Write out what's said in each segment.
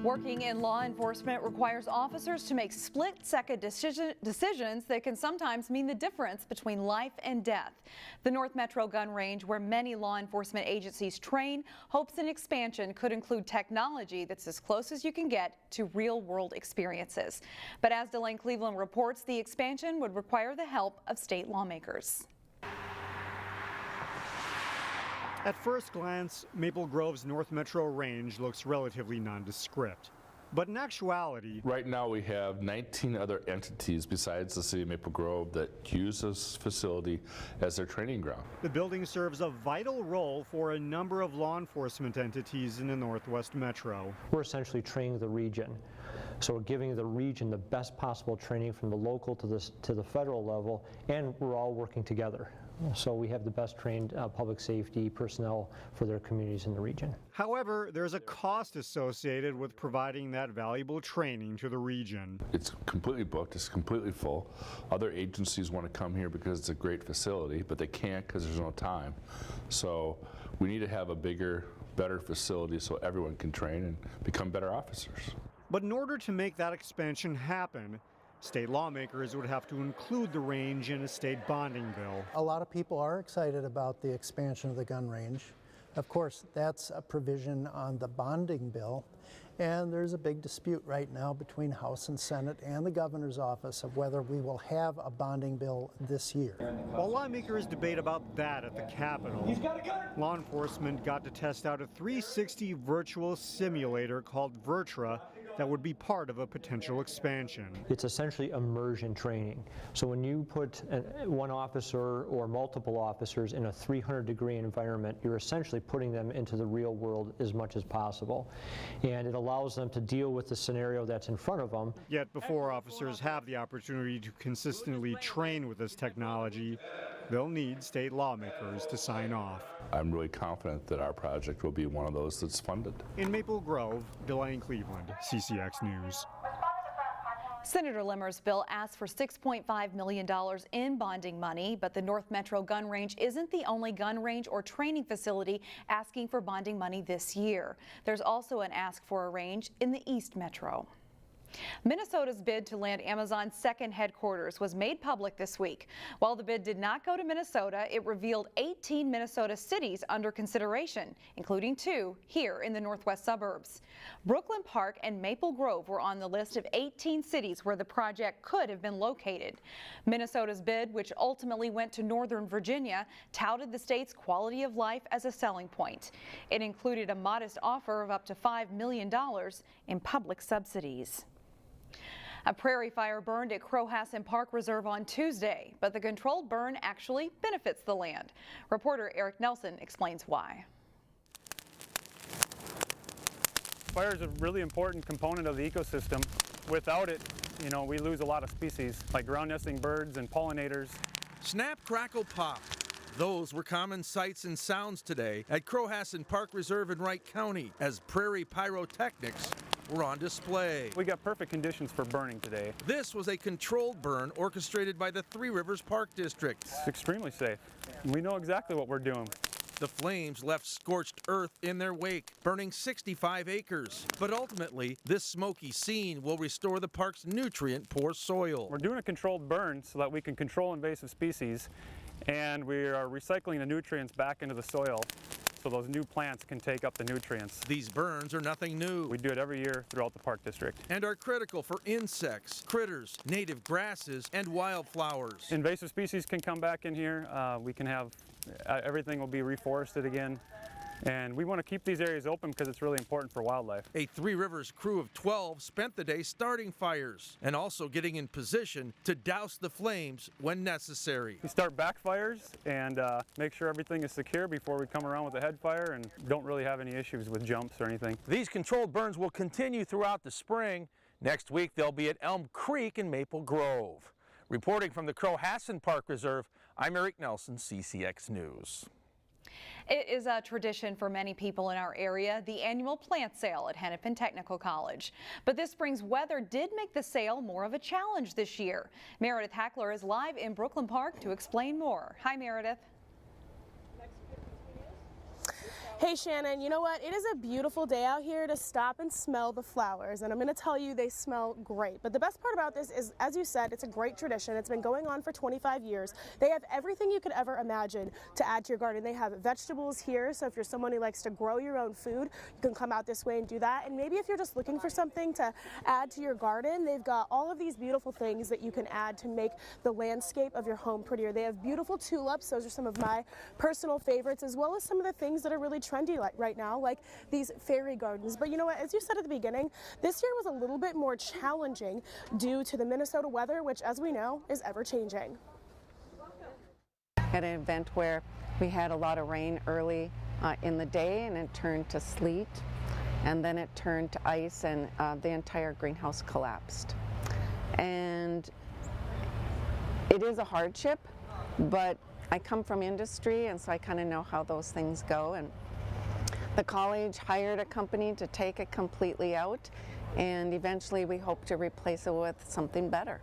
Working in law enforcement requires officers to make split-second decisions that can sometimes mean the difference between life and death. The North Metro Gun Range, where many law enforcement agencies train, hopes an expansion could include technology that's as close as you can get to real-world experiences. But as Delane Cleveland reports, the expansion would require the help of state lawmakers. At first glance, Maple Grove's North Metro Range looks relatively nondescript. But in actuality, right now we have 19 other entities besides the city of Maple Grove that use this facility as their training ground. The building serves a vital role for a number of law enforcement entities in the Northwest Metro. We're essentially training the region. So we're giving the region the best possible training from the local to the federal level, and we're all working together. So we have the best trained public safety personnel for their communities in the region. However, there's a cost associated with providing that valuable training to the region. It's completely booked, it's completely full. Other agencies want to come here because it's a great facility, but they can't because there's no time. So we need to have a bigger, better facility so everyone can train and become better officers. But in order to make that expansion happen, state lawmakers would have to include the range in a state bonding bill. A lot of people are excited about the expansion of the gun range. Of course, that's a provision on the bonding bill, and there's a big dispute right now between House and Senate and the governor's office of whether we will have a bonding bill this year. While lawmakers debate about that at the Capitol, law enforcement got to test out a 360 virtual simulator called Virtra that would be part of a potential expansion. It's essentially immersion training. So when you put one officer or multiple officers in a 300-degree environment, you're essentially putting them into the real world as much as possible. And it allows them to deal with the scenario that's in front of them. Yet before officers have the opportunity to consistently train with this technology, they'll need state lawmakers to sign off. I'm really confident that our project will be one of those that's funded. In Maple Grove, Delane Cleveland, CCX News. Senator Limmer's bill asks for $6.5 million in bonding money, but the North Metro Gun Range isn't the only gun range or training facility asking for bonding money this year. There's also an ask for a range in the East Metro. Minnesota's bid to land Amazon's second headquarters was made public this week. While the bid did not go to Minnesota, it revealed 18 Minnesota cities under consideration, including 2 here in the northwest suburbs. Brooklyn Park and Maple Grove were on the list of 18 cities where the project could have been located. Minnesota's bid, which ultimately went to Northern Virginia, touted the state's quality of life as a selling point. It included a modest offer of up to $5 million in public subsidies. A prairie fire burned at Crowhassan Park Reserve on Tuesday, but the controlled burn actually benefits the land. Reporter Eric Nelson explains why. Fire is a really important component of the ecosystem. Without it, we lose a lot of species, like ground nesting birds and pollinators. Snap, crackle, pop. Those were common sights and sounds today at Crowhassan Park Reserve in Wright County as prairie pyrotechnics were on display. We got perfect conditions for burning today. This was a controlled burn orchestrated by the Three Rivers Park District. It's extremely safe. We know exactly what we're doing. The flames left scorched earth in their wake, burning 65 acres. But ultimately, this smoky scene will restore the park's nutrient-poor soil. We're doing a controlled burn so that we can control invasive species, and we are recycling the nutrients back into the soil so those new plants can take up the nutrients. These burns are nothing new. We do it every year throughout the park district. And are critical for insects, critters, native grasses, and wildflowers. Invasive species can come back in here. We can have, everything will be reforested again. And we want to keep these areas open because it's really important for wildlife. A Three Rivers crew of 12 spent the day starting fires and also getting in position to douse the flames when necessary. We start backfires and make sure everything is secure before we come around with a head fire, and don't really have any issues with jumps or anything. These controlled burns will continue throughout the spring. Next week they'll be at Elm Creek in Maple Grove. Reporting from the Crowhassan Park Reserve, I'm Eric Nelson, CCX News. It is a tradition for many people in our area, the annual plant sale at Hennepin Technical College. But this spring's weather did make the sale more of a challenge this year. Meredith Hackler is live in Brooklyn Park to explain more. Hi, Meredith. Hey Shannon, you know what? It is a beautiful day out here to stop and smell the flowers, and I'm going to tell you they smell great. But the best part about this is, as you said, it's a great tradition. It's been going on for 25 years. They have everything you could ever imagine to add to your garden. They have vegetables here, so if you're someone who likes to grow your own food, you can come out this way and do that. And maybe if you're just looking for something to add to your garden, they've got all of these beautiful things that you can add to make the landscape of your home prettier. They have beautiful tulips. Those are some of my personal favorites, as well as some of the things that are really trendy right now, like these fairy gardens. But you know what, as you said at the beginning, this year was a little bit more challenging due to the Minnesota weather, which, as we know, is ever changing. At an event where we had a lot of rain early in the day, and it turned to sleet, and then it turned to ice, and the entire greenhouse collapsed. And it is a hardship, but I come from industry, and so I kind of know how those things go. And the college hired a company to take it completely out, and eventually we hope to replace it with something better.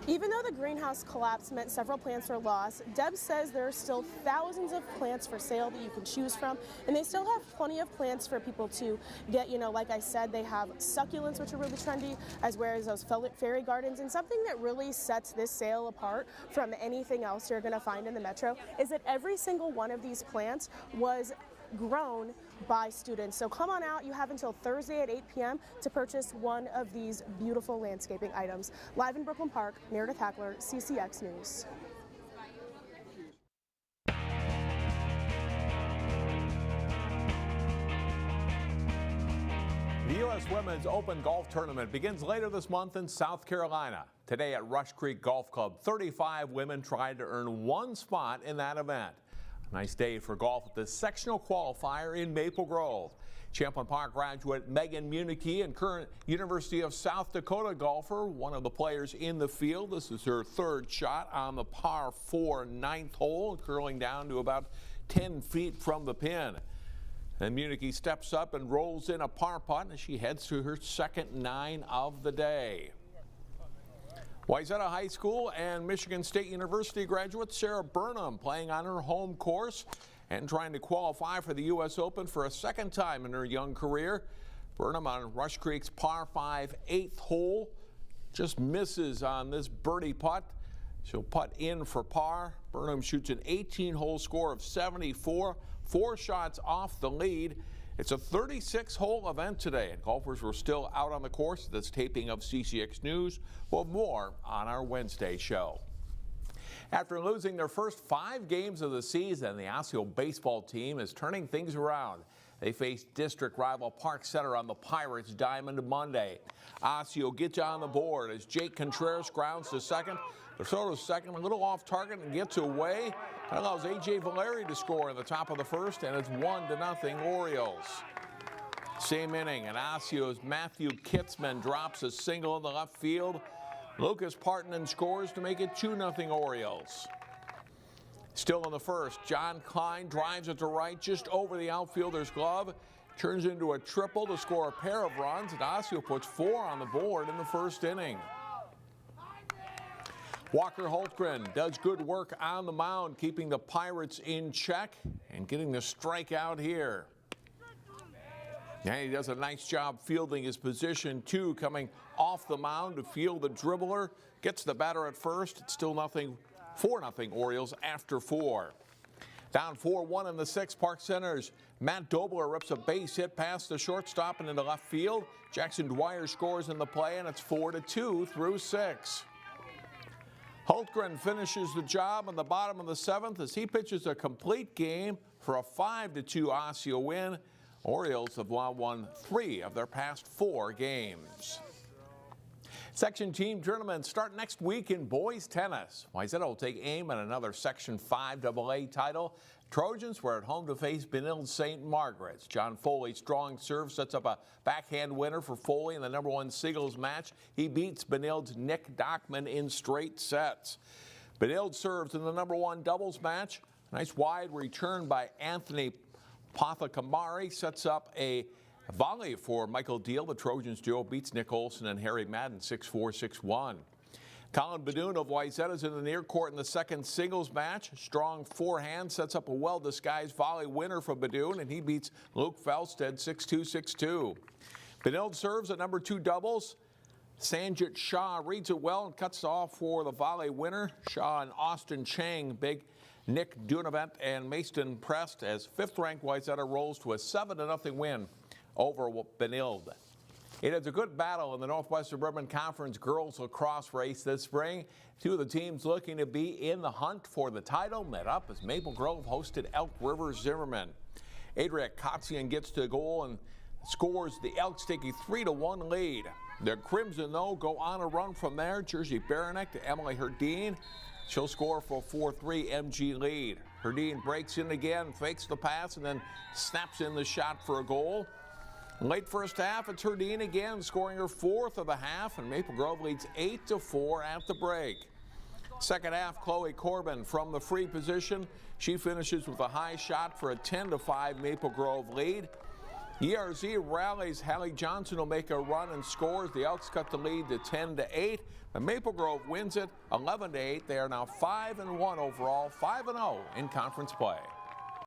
Even though the greenhouse collapse meant several plants were lost, Deb says there are still thousands of plants for sale that you can choose from, and they still have plenty of plants for people to get. You know, like I said, they have succulents, which are really trendy, as well as those fairy gardens. And something that really sets this sale apart from anything else you're going to find in the metro is that every single one of these plants was grown by students. So come on out. You have until Thursday at 8 p.m. to purchase one of these beautiful landscaping items. Live in Brooklyn Park, Meredith Hackler, CCX News. The U.S. Women's Open Golf Tournament begins later this month in South Carolina. Today at Rush Creek Golf Club, 35 women tried to earn one spot in that event. Nice day for golf with the sectional qualifier in Maple Grove. Champlin Park graduate Megan Munichie and current University of South Dakota golfer, one of the players in the field. This is her third shot on the par 4 ninth hole, curling down to about 10 feet from the pin. And Munichie steps up and rolls in a par putt as she heads to her second 9 of the day. Wayzata High School and Michigan State University graduate Sarah Burnham playing on her home course and trying to qualify for the U.S. Open for a second time in her young career. Burnham on Rush Creek's par 5 8th hole just misses on this birdie putt. She'll putt in for par. Burnham shoots an 18-hole score of 74, 4 shots off the lead. It's a 36-hole event today, and golfers were still out on the course. This taping of CCX News. We'll have more on our Wednesday show. After losing their first 5 games of the season, the Osseo baseball team is turning things around. They face district rival Park Center on the Pirates' diamond Monday. Osseo gets on the board as Jake Contreras grounds to second. DeSoto's second, a little off target and gets away. That allows A.J. Valeri to score in the top of the first, and it's 1-0 Orioles. Same inning, and Osseo's Matthew Kitzman drops a single in the left field. Lucas Partonen scores to make it 2-0 Orioles. Still in the first, John Klein drives it to right just over the outfielder's glove. Turns into a triple to score a pair of runs, and Osseo puts 4 on the board in the first inning. Walker Holtgren does good work on the mound, keeping the Pirates in check and getting the strikeout here. And he does a nice job fielding his position, too, coming off the mound to field the dribbler. Gets the batter at first. It's still 4-0 Orioles after 4. Down 4-1 in the 6th, Park Center's Matt Dobler rips a base hit past the shortstop and into left field. Jackson Dwyer scores in the play, and it's 4-2 through 6. Holtgren finishes the job in the bottom of the 7th as he pitches a complete game for a 5-2 Osseo win. Orioles have now won 3 of their past 4 games. Section team tournaments start next week in boys tennis. Wayzata will take aim at another Section 5 AA title. Trojans were at home to face Benilde-St. Margaret's. John Foley's strong serve sets up a backhand winner for Foley in the #1 singles match. He beats Benilde's Nick Dockman in straight sets. Benilde serves in the #1 doubles match. Nice wide return by Anthony Pothakamari sets up a volley for Michael Deal. The Trojans duo beats Nick Olson and Harry Madden 6-4, 6-1. Colin Badoon of Wayzata is in the near court in the second singles match. Strong forehand sets up a well-disguised volley winner for Badoon, and he beats Luke Felstead 6-2, 6-2. Benilde serves at number 2 doubles. Sanjit Shah reads it well and cuts off for the volley winner. Shah and Austin Chang, big Nick Dunavant and Mason Prest as 5th-ranked Wayzata rolls to a 7-0 win over Benilde. It is a good battle in the Northwest Suburban Conference girls lacrosse race this spring. Two of the teams looking to be in the hunt for the title met up as Maple Grove hosted Elk River-Zimmerman. Adria Kotzian gets to the goal and scores the Elks, take a 3-1 lead. The Crimson, though, go on a run from there. Jersey Baranek to Emily Herdeen. She'll score for a 4-3 MG lead. Herdeen breaks in again, fakes the pass, and then snaps in the shot for a goal. Late first half, it's Herdeen again, scoring her 4th of the half, and Maple Grove leads 8-4 at the break. Second half, Chloe Corbin from the free position. She finishes with a high shot for a 10-5 Maple Grove lead. ERZ rallies. Hallie Johnson will make a run and scores. The Elks cut the lead to 10-8. And Maple Grove wins it 11-8. They are now 5-1 overall, 5-0 in conference play.